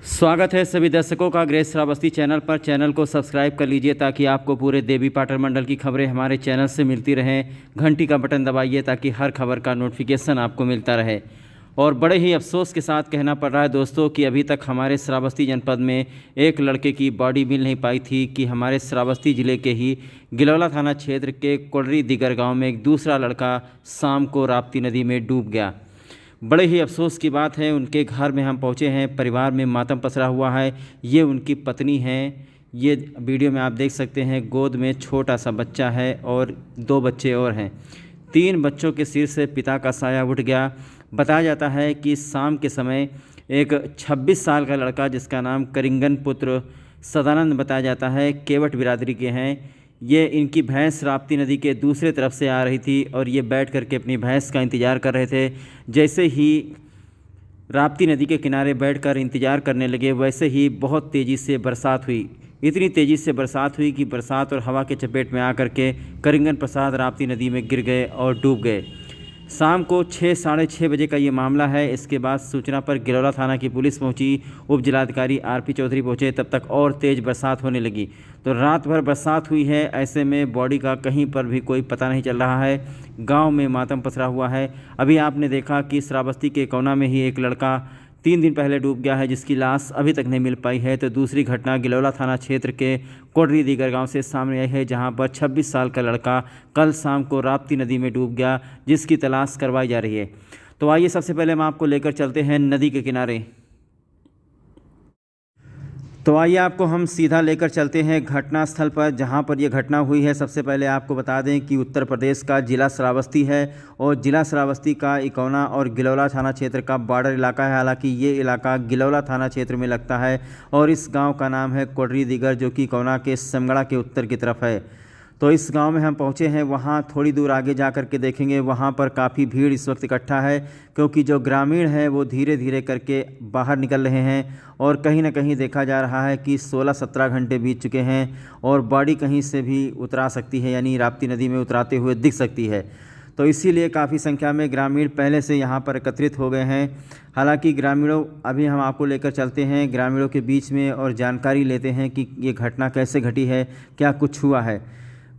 स्वागत है सभी दर्शकों का ग्रेस श्रावस्ती चैनल पर। चैनल को सब्सक्राइब कर लीजिए ताकि आपको पूरे देवी पाटन मंडल की खबरें हमारे चैनल से मिलती रहें। घंटी का बटन दबाइए ताकि हर खबर का नोटिफिकेशन आपको मिलता रहे। और बड़े ही अफसोस के साथ कहना पड़ रहा है दोस्तों कि अभी तक हमारे श्रावस्ती जनपद में एक लड़के की बॉडी मिल नहीं पाई थी कि हमारे श्रावस्ती ज़िले के ही गिलौला थाना क्षेत्र के कोडरी दिगर गाँव में एक दूसरा लड़का शाम को राप्ती नदी में डूब गया। बड़े ही अफसोस की बात है। उनके घर में हम पहुंचे हैं, परिवार में मातम पसरा हुआ है। ये उनकी पत्नी हैं। ये वीडियो में आप देख सकते हैं, गोद में छोटा सा बच्चा है और 2 बच्चे और हैं। 3 बच्चों के सिर से पिता का साया उठ गया। बताया जाता है कि शाम के समय एक 26 साल का लड़का जिसका नाम करिंगन पुत्र सदानंद बताया जाता है, केवट बिरादरी के हैं। ये इनकी भैंस राप्ती नदी के दूसरे तरफ से आ रही थी और ये बैठ करके अपनी भैंस का इंतज़ार कर रहे थे। जैसे ही राप्ती नदी के किनारे बैठकर इंतज़ार करने लगे, वैसे ही बहुत तेज़ी से बरसात हुई। इतनी तेज़ी से बरसात हुई कि बरसात और हवा के चपेट में आकर के करिंगन प्रसाद राप्ती नदी में गिर गए और डूब गए। शाम को 6 साढ़े 6 बजे का ये मामला है। इसके बाद सूचना पर गिलौला थाना की पुलिस पहुंची, उप जिलाधिकारी आरपी चौधरी पहुंचे। तब तक और तेज़ बरसात होने लगी। तो रात भर बरसात हुई है। ऐसे में बॉडी का कहीं पर भी कोई पता नहीं चल रहा है। गांव में मातम पसरा हुआ है। अभी आपने देखा कि श्रावस्ती के कोना में ही एक लड़का 3 दिन पहले डूब गया है, जिसकी लाश अभी तक नहीं मिल पाई है। तो दूसरी घटना गिलौला थाना क्षेत्र के कोडरी दिगर गांव से सामने आई है, जहां पर 26 साल का लड़का कल शाम को राप्ती नदी में डूब गया, जिसकी तलाश करवाई जा रही है। तो आइए सबसे पहले हम आपको लेकर चलते हैं नदी के किनारे। तो आइए आपको हम सीधा लेकर चलते हैं घटनास्थल पर, जहां पर यह घटना हुई है। सबसे पहले आपको बता दें कि उत्तर प्रदेश का ज़िला श्रावस्ती है और ज़िला श्रावस्ती का इकौना और गिलौला थाना क्षेत्र का बॉर्डर इलाका है। हालांकि ये इलाका गिलौला थाना क्षेत्र में लगता है और इस गांव का नाम है कोडरी दिगर, जो कि इकौना के समगड़ा के उत्तर की तरफ है। तो इस गांव में हम पहुंचे हैं। वहां थोड़ी दूर आगे जा कर के देखेंगे, वहां पर काफ़ी भीड़ इस वक्त इकट्ठा है, क्योंकि जो ग्रामीण हैं वो धीरे धीरे करके बाहर निकल रहे हैं। और कहीं ना कहीं देखा जा रहा है कि 16-17 घंटे बीत चुके हैं और बॉडी कहीं से भी उतरा सकती है, यानी राप्ती नदी में उतराते हुए दिख सकती है। तो इसीलिए काफ़ी संख्या में ग्रामीण पहले से यहाँ पर एकत्रित हो गए हैं। हालांकि ग्रामीणों, अभी हम आपको लेकर चलते हैं ग्रामीणों के बीच में और जानकारी लेते हैं कि ये घटना कैसे घटी है, क्या कुछ हुआ है।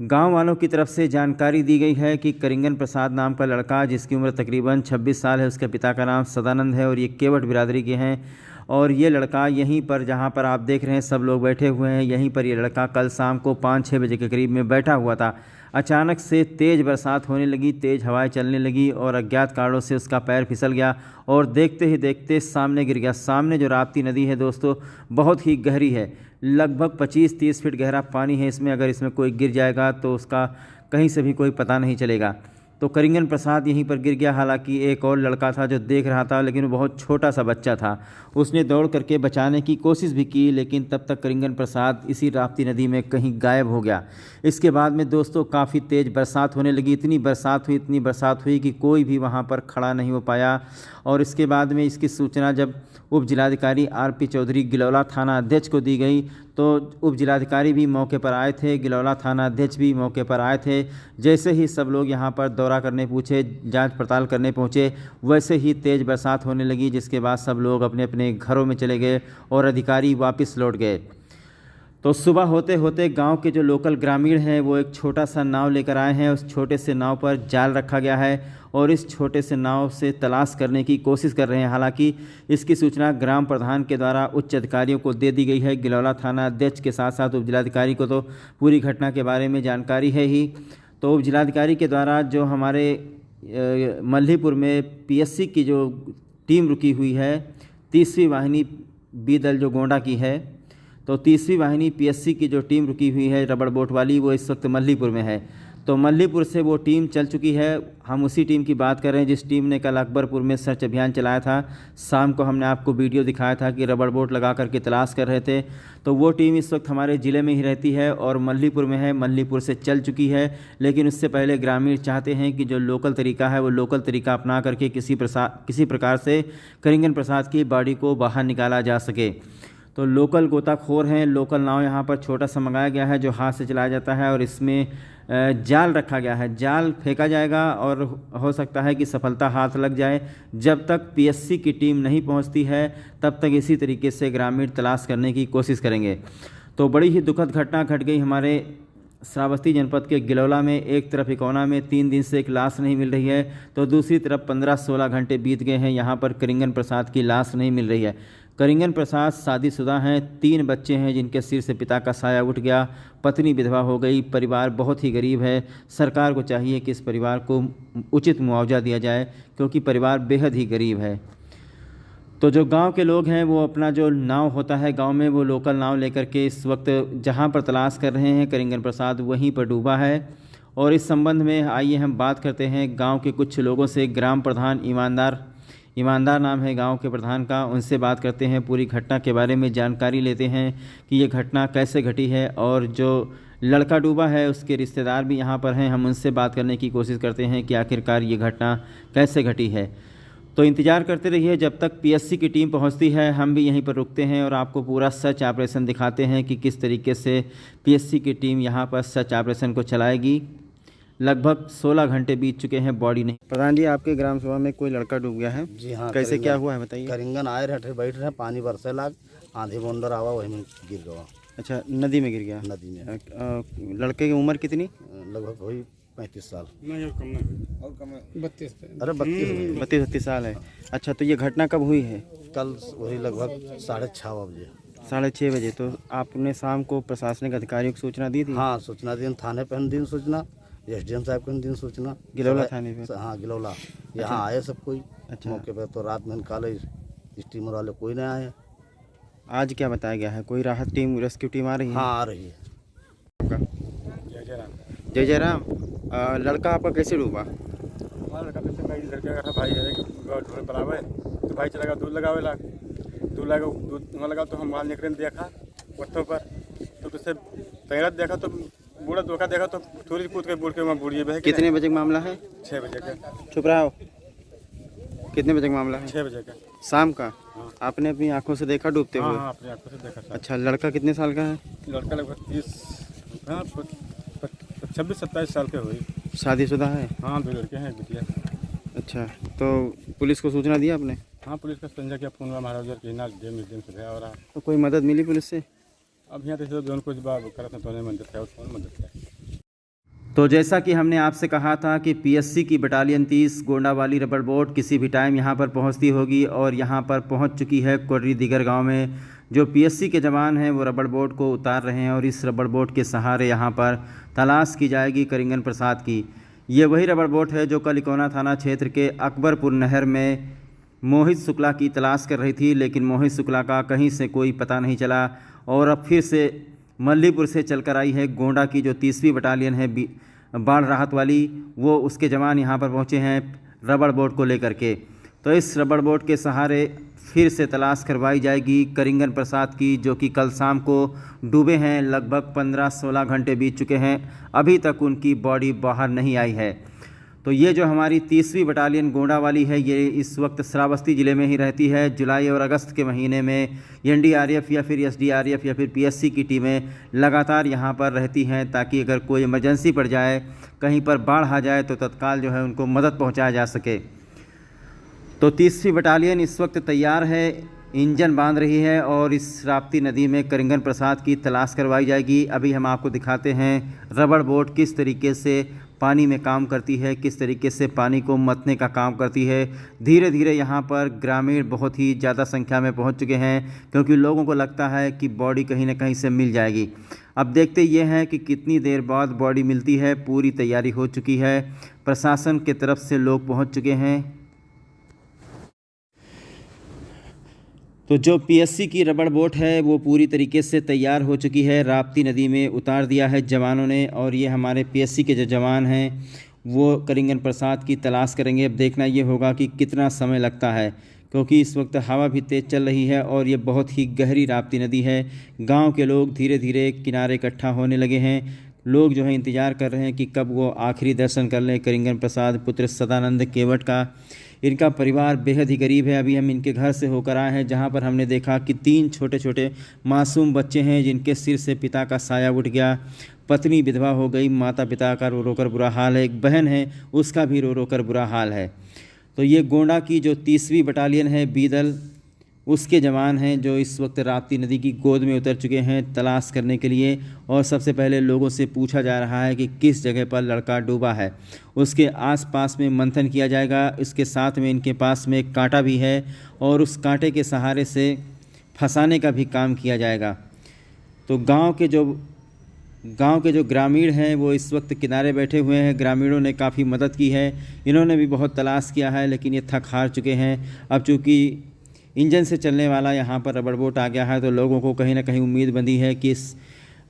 गांव वालों की तरफ से जानकारी दी गई है कि करिंगन प्रसाद नाम का लड़का, जिसकी उम्र तकरीबन 26 साल है, उसके पिता का नाम सदानंद है और ये केवट बिरादरी के हैं। और ये लड़का यहीं पर, जहां पर आप देख रहे हैं सब लोग बैठे हुए हैं, यहीं पर ये लड़का कल शाम को 5-6 बजे के करीब में बैठा हुआ था। अचानक से तेज़ बरसात होने लगी, तेज़ हवाएं चलने लगी और अज्ञात कारणों से उसका पैर फिसल गया और देखते ही देखते सामने गिर गया। सामने जो राप्ती नदी है दोस्तों, बहुत ही गहरी है, लगभग 25-30 फीट गहरा पानी है इसमें। अगर इसमें कोई गिर जाएगा तो उसका कहीं से भी कोई पता नहीं चलेगा। तो करिंगन प्रसाद यहीं पर गिर गया। हालांकि एक और लड़का था जो देख रहा था, लेकिन वो बहुत छोटा सा बच्चा था। उसने दौड़ करके बचाने की कोशिश भी की, लेकिन तब तक करिंगन प्रसाद इसी राप्ती नदी में कहीं गायब हो गया। इसके बाद में दोस्तों काफ़ी तेज़ बरसात होने लगी। इतनी बरसात हुई कि कोई भी वहाँ पर खड़ा नहीं हो पाया। और इसके बाद में इसकी सूचना जब उप जिलाधिकारी आरपी चौधरी गिलौला थाना अध्यक्ष को दी गई, तो उप जिलाधिकारी भी मौके पर आए थे, गिलौला थाना अध्यक्ष भी मौके पर आए थे। जैसे ही सब लोग यहाँ पर दौरा करने पहुँचे, जांच पड़ताल करने पहुँचे, वैसे ही तेज़ बरसात होने लगी, जिसके बाद सब लोग अपने अपने घरों में चले गए और अधिकारी वापस लौट गए। तो सुबह होते होते गांव के जो लोकल ग्रामीण हैं वो एक छोटा सा नाव लेकर आए हैं। उस छोटे से नाव पर जाल रखा गया है और इस छोटे से नाव से तलाश करने की कोशिश कर रहे हैं। हालांकि इसकी सूचना ग्राम प्रधान के द्वारा उच्च अधिकारियों को दे दी गई है। गिलौला थाना अध्यक्ष के साथ साथ उप जिलाधिकारी को तो पूरी घटना के बारे में जानकारी है ही। तो उप जिलाधिकारी के द्वारा जो हमारे मल्हीपुर में पीएससी की जो टीम रुकी हुई है, 30वीं वाहिनी बी दल जो गोंडा की है, तो 30वीं वाहिनी पीएससी की जो टीम रुकी हुई है रबड़ बोट वाली, वो इस वक्त मल्हीपुर में है। तो मल्हीपुर से वो टीम चल चुकी है। हम उसी टीम की बात कर रहे हैं जिस टीम ने कल अकबरपुर में सर्च अभियान चलाया था। शाम को हमने आपको वीडियो दिखाया था कि रबड़ बोट लगा करके तलाश कर रहे थे। तो वो टीम इस वक्त हमारे ज़िले में ही रहती है और मल्हीपुर में है, मल्हीपुर से चल चुकी है। लेकिन उससे पहले ग्रामीण चाहते हैं कि जो लोकल तरीका है वो लोकल तरीका अपना करके किसी प्रकार से करिंगन प्रसाद की बॉडी को बाहर निकाला जा सके। तो लोकल गोताखोर हैं, लोकल नाव यहाँ पर छोटा सा मंगाया गया है जो हाथ से चलाया जाता है और इसमें जाल रखा गया है। जाल फेंका जाएगा और हो सकता है कि सफलता हाथ लग जाए। जब तक पीएससी की टीम नहीं पहुँचती है तब तक इसी तरीके से ग्रामीण तलाश करने की कोशिश करेंगे। तो बड़ी ही दुखद घटना घट गई हमारे श्रावस्ती जनपद के गिलौला में। एक तरफ इकौना में 3 दिन से एक लाश नहीं मिल रही है, तो दूसरी तरफ 15-16 घंटे बीत गए हैं, यहाँ पर करिंगन प्रसाद की लाश नहीं मिल रही है। करिंगन प्रसाद शादीशुदा हैं, 3 बच्चे हैं जिनके सिर से पिता का साया उठ गया, पत्नी विधवा हो गई, परिवार बहुत ही गरीब है। सरकार को चाहिए कि इस परिवार को उचित मुआवजा दिया जाए क्योंकि परिवार बेहद ही गरीब है। तो जो गांव के लोग हैं वो अपना जो नाव होता है गांव में, वो लोकल नाव लेकर के इस वक्त जहां पर तलाश कर रहे हैं करिंगन प्रसाद, वहीं पर डूबा है। और इस संबंध में आइए हम बात करते हैं गांव के कुछ लोगों से। ग्राम प्रधान ईमानदार नाम है गांव के प्रधान का, उनसे बात करते हैं, पूरी घटना के बारे में जानकारी लेते हैं कि ये घटना कैसे घटी है। और जो लड़का डूबा है उसके रिश्तेदार भी यहाँ पर हैं, हम उनसे बात करने की कोशिश करते हैं कि आखिरकार ये घटना कैसे घटी है। तो इंतज़ार करते रहिए जब तक पीएससी की टीम पहुंचती है। हम भी यहीं पर रुकते हैं और आपको पूरा सर्च ऑपरेशन दिखाते हैं कि किस तरीके से पीएससी की टीम यहां पर सर्च ऑपरेशन को चलाएगी। लगभग 16 घंटे बीत चुके हैं, बॉडी नहीं। प्रधान जी, आपके ग्राम सभा में कोई लड़का डूब गया है? जी हाँ। कैसे क्या हुआ है बताइए। करिंगन आए रहे, बैठ रहे, पानी बरसे लाग, आंधी बौंदर आवा, वही में गिर गया। अच्छा, नदी में गिर गया? नदी में। लड़के की उम्र कितनी? लगभग वही 35 साल। नहीं और कम नहीं, और कम है 32। अरे 32 साल है। अच्छा, तो ये घटना कब हुई है? कल वही लगभग 6:30 बजे। 6:30 बजे। तो आपने शाम को प्रशासनिक अधिकारियों को सूचना दी थी? हाँ, सूचना दी, थाने पे दिन सूचना, एसडीएम साहब को दिन सूचना, गिलौला थाने पे? हाँ, गिलौला। यहाँ आए सब कोई। अच्छा। मौके पे तो रात में निकाले, स्टीमर वाले कोई नहीं आए। आज क्या बताया गया है? कोई राहत टीम, रेस्क्यू टीम आ रही है? हाँ, आ रही है। जय जय राम। लड़का आपका कैसे डूबा? हमारा लड़का तो मेरी लड़के का भाई है कि ढोल पलावे, तो भाई चला गया दूध लगावे लाग, दूध वहाँ लगा तो हम वहाँ निकले देखा पत्थों पर, तो उससे तैरत देखा तो बूढ़ा धोखा देखा तो थोड़ी कूद के बूढ़ के वहाँ बूढ़ी बह। कितने बजे का मामला है? 6 बजे का। चुप रहो। कितने बजे का मामला है? 6 बजे का। शाम का? हाँ। आपने अपनी आंखों से देखा डूबते हुए? हाँ, अपनी आंखों से देखा था। अच्छा, लड़का कितने साल का है? लड़का लगभग 26-27 साल के हुई। शादीशुदा है? हाँ, 2 लड़के हैं, बिटिया। अच्छा, तो पुलिस को सूचना दी आपने? हाँ, पुलिस का संजय किया फोन में, महाराज की ना डे म्यूजियम से हो रहा। तो कोई मदद मिली पुलिस से? अब यहाँ तो दोनों कुछ बात करते हैं, तो मदद है, कौन मदद है। तो जैसा कि हमने आपसे कहा था कि पीएससी की बटालियन 30 गोंडावाली रबड़ बोट किसी भी टाइम यहां पर पहुंचती होगी और यहां पर पहुंच चुकी है कोर्री दिगर गांव में। जो पीएससी के जवान हैं वो रबड़ बोट को उतार रहे हैं और इस रबड़ बोट के सहारे यहां पर तलाश की जाएगी करिंगन प्रसाद की। ये वही रबड़ बोट है जो कल इकौना थाना क्षेत्र के अकबरपुर नहर में मोहित शुक्ला की तलाश कर रही थी, लेकिन मोहित शुक्ला का कहीं से कोई पता नहीं चला। और अब फिर से मल्लीपुर से चलकर आई है गोंडा की जो 30वीं बटालियन है बाढ़ राहत वाली, वो उसके जवान यहाँ पर पहुँचे हैं रबड़ बोट को लेकर के। तो इस रबड़ बोट के सहारे फिर से तलाश करवाई जाएगी करिंगन प्रसाद की, जो कि कल शाम को डूबे हैं। लगभग 15-16 घंटे बीत चुके हैं, अभी तक उनकी बॉडी बाहर नहीं आई है। तो ये जो हमारी 30वीं बटालियन गोंडा वाली है, ये इस वक्त श्रावस्ती ज़िले में ही रहती है। जुलाई और अगस्त के महीने में एनडीआरएफ या फिर एसडीआरएफ या फिर पीएससी की टीमें लगातार यहाँ पर रहती हैं, ताकि अगर कोई इमरजेंसी पड़ जाए, कहीं पर बाढ़ आ जाए, तो तत्काल जो है उनको मदद पहुँचाया जा सके। तो 30वीं बटालियन इस वक्त तैयार है, इंजन बांध रही है और इस राप्ती नदी में करिंगन प्रसाद की तलाश करवाई जाएगी। अभी हम आपको दिखाते हैं रबड़ बोट किस तरीके से पानी में काम करती है, किस तरीके से पानी को मतने का काम करती है। धीरे धीरे यहाँ पर ग्रामीण बहुत ही ज़्यादा संख्या में पहुँच चुके हैं, क्योंकि लोगों को लगता है कि बॉडी कहीं ना कहीं से मिल जाएगी। अब देखते ये हैं कि कितनी देर बाद बॉडी मिलती है। पूरी तैयारी हो चुकी है, प्रशासन के तरफ से लोग पहुँच चुके हैं। तो जो पीएससी की रबड़ बोट है वो पूरी तरीके से तैयार हो चुकी है, राप्ती नदी में उतार दिया है जवानों ने। और ये हमारे पीएससी के जो जवान हैं वो करिंगन प्रसाद की तलाश करेंगे। अब देखना ये होगा कि कितना समय लगता है, क्योंकि इस वक्त हवा भी तेज़ चल रही है और ये बहुत ही गहरी राप्ती नदी है। गांव के लोग धीरे धीरे किनारे इकट्ठा होने लगे हैं। लोग जो है इंतज़ार कर रहे हैं कि कब वो आखिरी दर्शन कर लें करिंगन प्रसाद पुत्र सदानंद केवट का। इनका परिवार बेहद ही गरीब है। अभी हम इनके घर से होकर आए हैं, जहां पर हमने देखा कि 3 छोटे छोटे मासूम बच्चे हैं जिनके सिर से पिता का साया उठ गया, पत्नी विधवा हो गई, माता पिता का रो रो कर बुरा हाल है, एक बहन है उसका भी रो रो कर बुरा हाल है। तो ये गोंडा की जो 30वीं बटालियन है बीदल, उसके जवान हैं जो इस वक्त राप्ती नदी की गोद में उतर चुके हैं तलाश करने के लिए। और सबसे पहले लोगों से पूछा जा रहा है कि किस जगह पर लड़का डूबा है, उसके आसपास में मंथन किया जाएगा। इसके साथ में इनके पास में एक कांटा भी है और उस कांटे के सहारे से फंसाने का भी काम किया जाएगा। तो गांव के जो ग्रामीण हैं वो इस वक्त किनारे बैठे हुए हैं। ग्रामीणों ने काफ़ी मदद की है, इन्होंने भी बहुत तलाश किया है, लेकिन ये थक हार चुके हैं। अब चूँकि इंजन से चलने वाला यहाँ पर रबड़ बोट आ गया है, तो लोगों को कहीं ना कहीं उम्मीद बंधी है कि इस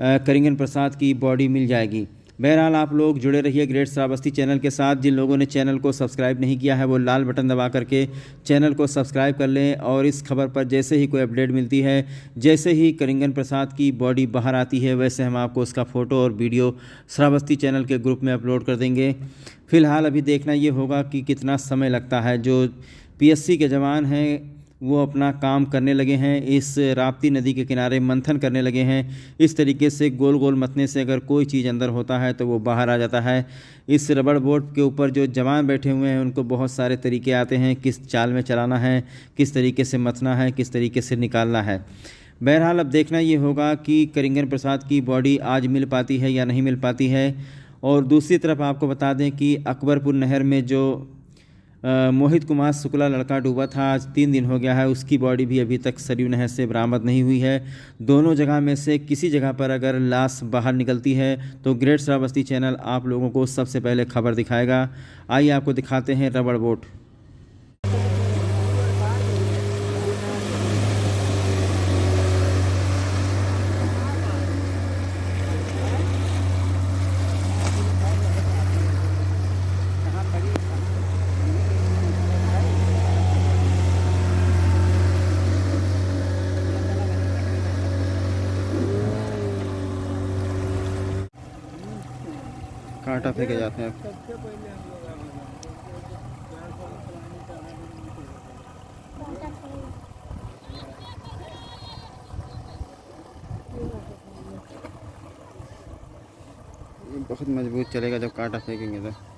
करिंगन प्रसाद की बॉडी मिल जाएगी। बहरहाल आप लोग जुड़े रहिए ग्रेट श्रावस्ती चैनल के साथ। जिन लोगों ने चैनल को सब्सक्राइब नहीं किया है वो लाल बटन दबा करके चैनल को सब्सक्राइब कर लें। और इस खबर पर जैसे ही कोई अपडेट मिलती है, जैसे ही करिंगन प्रसाद की बॉडी बाहर आती है, वैसे हम आपको उसका फ़ोटो और वीडियो श्रावस्ती चैनल के ग्रुप में अपलोड कर देंगे। फ़िलहाल अभी देखना ये होगा कि कितना समय लगता है। जो PSC के जवान हैं वो अपना काम करने लगे हैं, इस राप्ती नदी के किनारे मंथन करने लगे हैं। इस तरीके से गोल गोल मतने से अगर कोई चीज़ अंदर होता है तो वो बाहर आ जाता है। इस रबड़ बोट के ऊपर जो जवान बैठे हुए हैं उनको बहुत सारे तरीके आते हैं, किस चाल में चलाना है, किस तरीके से मथना है, किस तरीके से निकालना है। बहरहाल अब देखना ये होगा कि करिंगन प्रसाद की बॉडी आज मिल पाती है या नहीं मिल पाती है। और दूसरी तरफ आपको बता दें कि अकबरपुर नहर में जो मोहित कुमार शुक्ला लड़का डूबा था, आज 3 दिन हो गया है, उसकी बॉडी भी अभी तक सरयू नहर से बरामद नहीं हुई है। दोनों जगह में से किसी जगह पर अगर लाश बाहर निकलती है तो ग्रेट श्रावस्ती चैनल आप लोगों को सबसे पहले खबर दिखाएगा। आइए आपको दिखाते हैं रबड़ बोट। कांटा फेंके जाते हैं। बहुत मजबूत चलेगा जब कांटा फेंकेंगे तो।